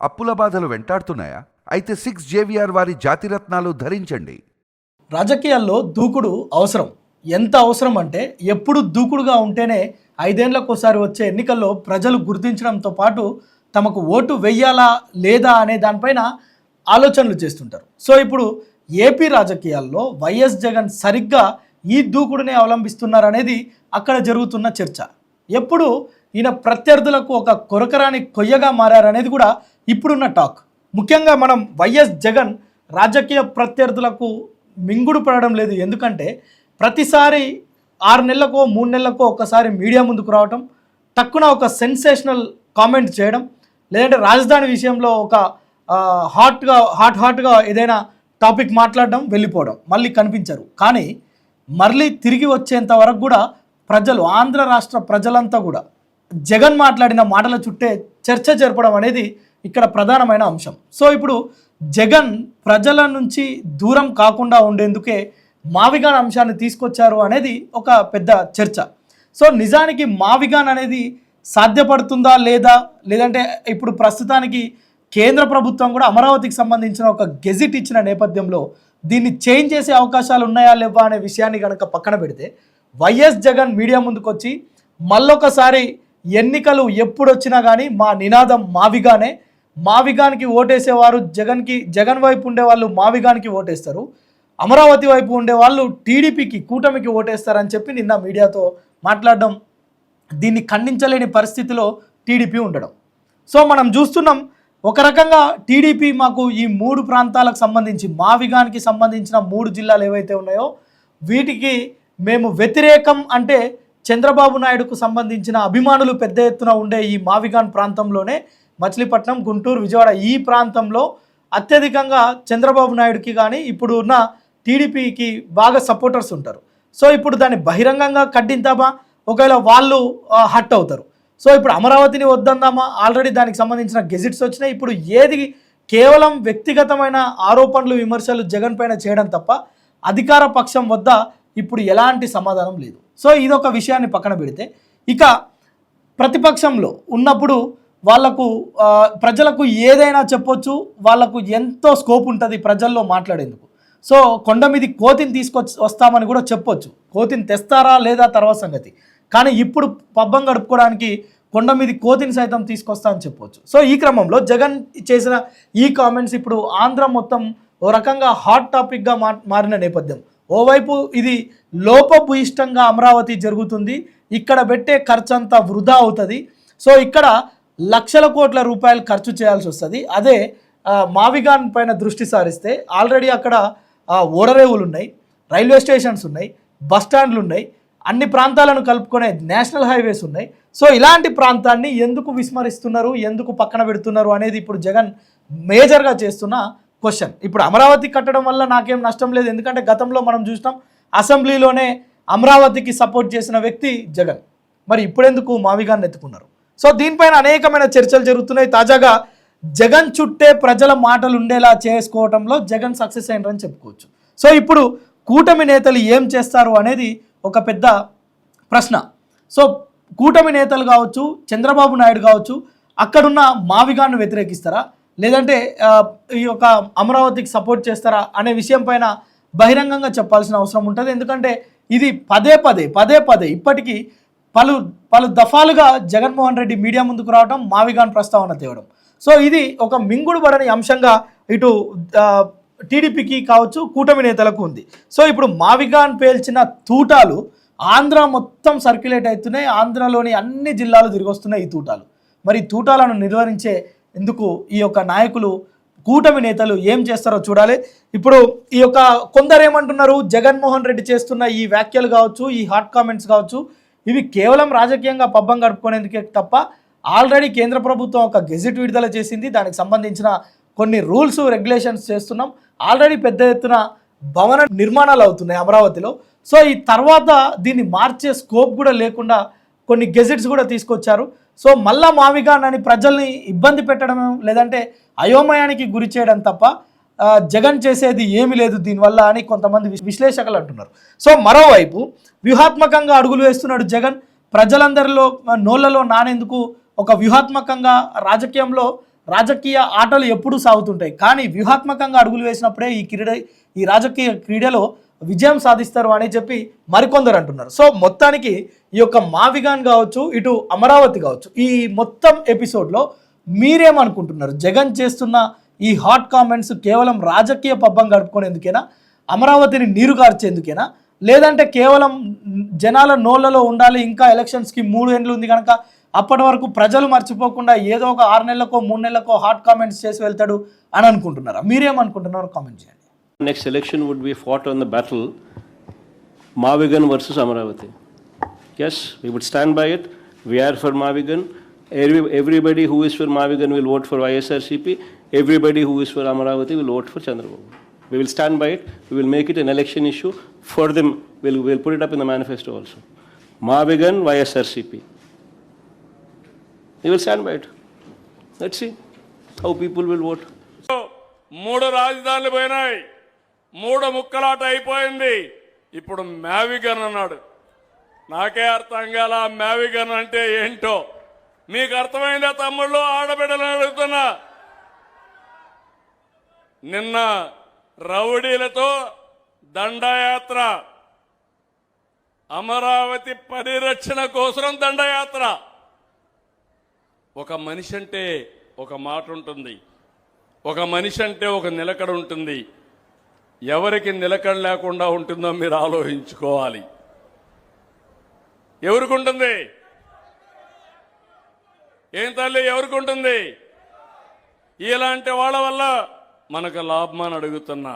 అప్పుల బాధలు వెంటాడుతున్నాయా? అయితే 6 JVR వారి జాతిరత్నాలు ధరించండి. రాజకీయాల్లో దూకుడు అవసరం. ఎంత అవసరం అంటే ఎప్పుడు దూకుడుగా ఉంటేనే 5 ఏళ్లకోసారి వచ్చే ఎన్నికల్లో ప్రజలు గుర్తించడంతో పాటు తమకు ఓటు వెయ్యాలా లేదా అనే దానిపైన ఆలోచనలు చేస్తుంటారు. సో ఇప్పుడు ఏపీ రాజకీయాల్లో వైఎస్ జగన్ సరిగ్గా ఈ దూకుడునే అవలంబిస్తున్నారనేది అక్కడ జరుగుతున్న చర్చ. ఎప్పుడు ఈయన ప్రత్యర్థులకు ఒక కొరకరాని కొయ్యగా మారారనేది కూడా ఇప్పుడున్న టాక్. ముఖ్యంగా మనం వైఎస్ జగన్ రాజకీయ ప్రత్యర్థులకు మింగుడు పడడం లేదు. ఎందుకంటే ప్రతిసారి 6 నెలలకో 3 నెలలకో ఒకసారి మీడియా ముందుకు రావటం, టక్కున ఒక సెన్సేషనల్ కామెంట్ చేయడం, లేదంటే రాజధాని విషయంలో ఒక హాట్గా ఏదైనా టాపిక్ మాట్లాడడం, వెళ్ళిపోవడం, మళ్ళీ కనిపించరు. కానీ మళ్ళీ తిరిగి వచ్చేంత వరకు కూడా ప్రజలు, ఆంధ్ర రాష్ట్ర ప్రజలంతా కూడా జగన్ మాట్లాడిన మాటల చుట్టే చర్చ జరపడం అనేది ఇక్కడ ప్రధానమైన అంశం. సో ఇప్పుడు జగన్ ప్రజల నుంచి దూరం కాకుండా ఉండేందుకే మావిగాన్ అంశాన్ని తీసుకొచ్చారు అనేది ఒక పెద్ద చర్చ. సో నిజానికి మావిగాన్ అనేది సాధ్యపడుతుందా లేదా, లేదంటే ఇప్పుడు ప్రస్తుతానికి కేంద్ర ప్రభుత్వం కూడా అమరావతికి సంబంధించిన ఒక గెజిట్ ఇచ్చిన నేపథ్యంలో దీన్ని చేంజ్ చేసే అవకాశాలు ఉన్నాయా లేవా అనే విషయాన్ని కనుక పక్కన పెడితే, వైఎస్ జగన్ మీడియా ముందుకు వచ్చి మళ్ళొకసారి ఎన్నికలు ఎప్పుడు వచ్చినా కానీ మా నినాదం మావిగానే, మావిగానికి ఓటేసేవారు జగన్ వైపు ఉండేవాళ్ళు మావిగానికి ఓటేస్తారు, అమరావతి వైపు ఉండేవాళ్ళు టీడీపీకి, కూటమికి ఓటేస్తారని చెప్పి నిన్న మీడియాతో మాట్లాడడం, దీన్ని ఖండించలేని పరిస్థితిలో టీడీపీ ఉండడం. సో మనం చూస్తున్నాం, ఒక రకంగా టీడీపీ మాకు ఈ 3 ప్రాంతాలకు సంబంధించి, మావిగానికి సంబంధించిన 3 జిల్లాలు ఏవైతే ఉన్నాయో వీటికి మేము వ్యతిరేకం అంటే చంద్రబాబు నాయుడుకు సంబంధించిన అభిమానులు పెద్ద ఎత్తున ఉండే ఈ మావిగాన్ ప్రాంతంలోనే, మచిలీపట్నం, గుంటూరు, విజయవాడ ఈ ప్రాంతంలో అత్యధికంగా చంద్రబాబు నాయుడుకి కానీ ఇప్పుడు ఉన్న టీడీపీకి బాగా సపోర్టర్స్ ఉంటారు. సో ఇప్పుడు దాన్ని బహిరంగంగా ఖండిద్దామా, ఒకవేళ వాళ్ళు హట్ అవుతారు. సో ఇప్పుడు అమరావతిని వద్దందామా, ఆల్రెడీ దానికి సంబంధించిన గెజిట్స్ వచ్చినాయి. ఇప్పుడు ఏది కేవలం వ్యక్తిగతమైన ఆరోపణలు, విమర్శలు జగన్ పైన చేయడం తప్ప అధికార పక్షం వద్ద ఇప్పుడు ఎలాంటి సమాధానం లేదు. సో ఇదొక విషయాన్ని పక్కన పెడితే, ఇక ప్రతిపక్షంలో ఉన్నప్పుడు వాళ్లకు ప్రజలకు ఏదైనా చెప్పొచ్చు, వాళ్లకు ఎంతో స్కోప్ ఉంటుంది ప్రజల్లో మాట్లాడేందుకు. సో కొండ మీది కోతిని వస్తామని కూడా చెప్పొచ్చు. కోతిని తెస్తారా లేదా తర్వాత సంగతి, కానీ ఇప్పుడు పబ్బం గడుపుకోవడానికి కొండ మీది కోతిని సైతం తీసుకొస్తా అని చెప్పొచ్చు. సో ఈ క్రమంలో జగన్ చేసిన ఈ కామెంట్స్ ఇప్పుడు ఆంధ్ర మొత్తం ఓ రకంగా హాట్ టాపిక్గా మారిన నేపథ్యం. ఓవైపు ఇది లోపభూయిష్టంగా అమరావతి జరుగుతుంది, ఇక్కడ పెట్టే ఖర్చు అంతా వృధా అవుతుంది. సో ఇక్కడ లక్షల కోట్ల రూపాయలు ఖర్చు చేయాల్సి వస్తుంది. అదే మావిగాన్ పైన దృష్టి సారిస్తే ఆల్రెడీ అక్కడ ఓడరేవులు ఉన్నాయి, రైల్వే స్టేషన్స్ ఉన్నాయి, బస్ స్టాండ్లు ఉన్నాయి, అన్ని ప్రాంతాలను కలుపుకునే నేషనల్ హైవేస్ ఉన్నాయి. సో ఇలాంటి ప్రాంతాన్ని ఎందుకు విస్మరిస్తున్నారు, ఎందుకు పక్కన పెడుతున్నారు అనేది ఇప్పుడు జగన్ మేజర్గా చేస్తున్న క్వశ్చన్. ఇప్పుడు అమరావతి కట్టడం వల్ల నాకేం నష్టం లేదు, ఎందుకంటే గతంలో మనం చూసినాం అసెంబ్లీలోనే అమరావతికి సపోర్ట్ చేసిన వ్యక్తి జగన్. మరి ఇప్పుడెందుకు మావిగాన్ని ఎత్తుకున్నారు? సో దీనిపైన అనేకమైన చర్చలు జరుగుతున్నాయి. తాజాగా జగన్ చుట్టే ప్రజల మాటలు ఉండేలా చేసుకోవడంలో జగన్ సక్సెస్ అయినారని చెప్పుకోవచ్చు. సో ఇప్పుడు కూటమి నేతలు ఏం చేస్తారు అనేది ఒక పెద్ద ప్రశ్న. సో కూటమి నేతలు కావచ్చు, చంద్రబాబు నాయుడు కావచ్చు, అక్కడున్న మావిగాన్ని వ్యతిరేకిస్తారా, లేదంటే ఈ యొక్క అమరావతికి సపోర్ట్ చేస్తారా అనే విషయం పైన బహిరంగంగా చెప్పాల్సిన అవసరం ఉంటుంది. ఎందుకంటే ఇది పదే పదే ఇప్పటికీ పలు దఫాలుగా జగన్మోహన్ రెడ్డి మీడియా ముందుకు రావడం, మావిగాన్ ప్రస్తావన తేవడం. సో ఇది ఒక మింగుడు పడని అంశంగా ఇటు టీడీపీకి కావచ్చు, కూటమి నేతలకు ఉంది. సో ఇప్పుడు మావిగాన్ పేల్చిన తూటాలు ఆంధ్ర మొత్తం సర్క్యులేట్ అవుతున్నాయి, ఆంధ్రలోని అన్ని జిల్లాలు తిరిగొస్తున్నాయి ఈ తూటాలు. మరి ఈ తూటాలను నిర్వహించే ఎందుకు ఈ యొక్క నాయకులు, కూటమి నేతలు ఏం చేస్తారో చూడాలి. ఇప్పుడు ఈ యొక్క కొందరు ఏమంటున్నారు, జగన్మోహన్ రెడ్డి చేస్తున్న ఈ వ్యాఖ్యలు కావచ్చు, ఈ హాట్ కామెంట్స్ కావచ్చు, ఇవి కేవలం రాజకీయంగా పబ్బం గడుపుకునేందుకే తప్ప ఆల్రెడీ కేంద్ర ప్రభుత్వం ఒక గెజిట్ విడుదల చేసింది, దానికి సంబంధించిన కొన్ని రూల్స్ రెగ్యులేషన్స్ చేస్తున్నాం, ఆల్రెడీ పెద్ద ఎత్తున భవన నిర్మాణాలు అవుతున్నాయి అమరావతిలో. సో ఈ తర్వాత దీన్ని మార్చే స్కోప్ కూడా లేకుండా కొన్ని గెజిట్స్ కూడా తీసుకొచ్చారు. సో మళ్ళా మావిగాన్ అని ప్రజల్ని ఇబ్బంది పెట్టడం, లేదంటే అయోమయానికి గురి చేయడం తప్ప జగన్ చేసేది ఏమీ లేదు దీనివల్ల అని కొంతమంది విశ్లేషకులు అంటున్నారు. సో మరోవైపు వ్యూహాత్మకంగా అడుగులు వేస్తున్నాడు జగన్. ప్రజలందరిలో నోళ్లలో నానేందుకు ఒక వ్యూహాత్మకంగా రాజకీయంలో రాజకీయ ఆటలు ఎప్పుడూ సాగుతుంటాయి, కానీ వ్యూహాత్మకంగా అడుగులు వేసినప్పుడే ఈ రాజకీయ క్రీడలో విజయం సాధిస్తారు అని చెప్పి మరికొందరు అంటున్నారు. సో మొత్తానికి ఈ యొక్క మావిగాన్ కావచ్చు, ఇటు అమరావతి కావచ్చు, ఈ మొత్తం ఎపిసోడ్లో మీరేమనుకుంటున్నారు? జగన్ చేస్తున్న ఈ హాట్ కామెంట్స్ కేవలం రాజకీయ పబ్బం గడుపుకునేందుకేనా, అమరావతిని నీరు కార్చేందుకేనా, లేదంటే కేవలం జనాల నోళ్లలో ఉండాలి, ఇంకా ఎలక్షన్స్కి 3 ఏళ్ళు ఉంది కనుక అప్పటి వరకు ప్రజలు మర్చిపోకుండా ఏదో ఒక 6 నెలలకో 3 నెలలకో హాట్ కామెంట్స్ చేసి వెళ్తాడు అని అనుకుంటున్నారా? మీరేమనుకుంటున్నారో కామెంట్ చేయండి. Next election would be fought on the battle Mavigan versus Amaravati. Yes, we would stand by it. We are for Mavigan. Everybody who is for Mavigan will vote for YSRCP. Everybody who is for Amaravati will vote for Chandrababu. We will stand by it. We will make it an election issue for them. We'll put it up in the manifesto also. Mavigan, YSRCP. We will stand by it. Let's see how people will vote. 3 రాజధానులు పోయినాయి, 3 ముక్కలాట అయిపోయింది. ఇప్పుడు మ్యావిగన్ అన్నాడు. నాకే అర్థం కాల మ్యావిగన్ అంటే ఏంటో. మీకు అర్థమైందా తమ్ముళ్ళు, ఆడబిడ్డలను అడుగుతున్నా? నిన్న రౌడీలతో దండయాత్ర, అమరావతి పరిరక్షణ కోసం దండయాత్ర. ఒక మనిషి అంటే ఒక మాట ఉంటుంది, ఒక మనిషి అంటే ఒక నిలకడ ఉంటుంది. ఎవరికి నిలకడ లేకుండా ఉంటుందో మీరు ఆలోచించుకోవాలి. ఎవరికి ఉంటుంది? ఏం తల్లి, ఎవరికి ఉంటుంది? ఇలాంటి వాళ్ళ వల్ల మనకు లాభమని అడుగుతున్నా.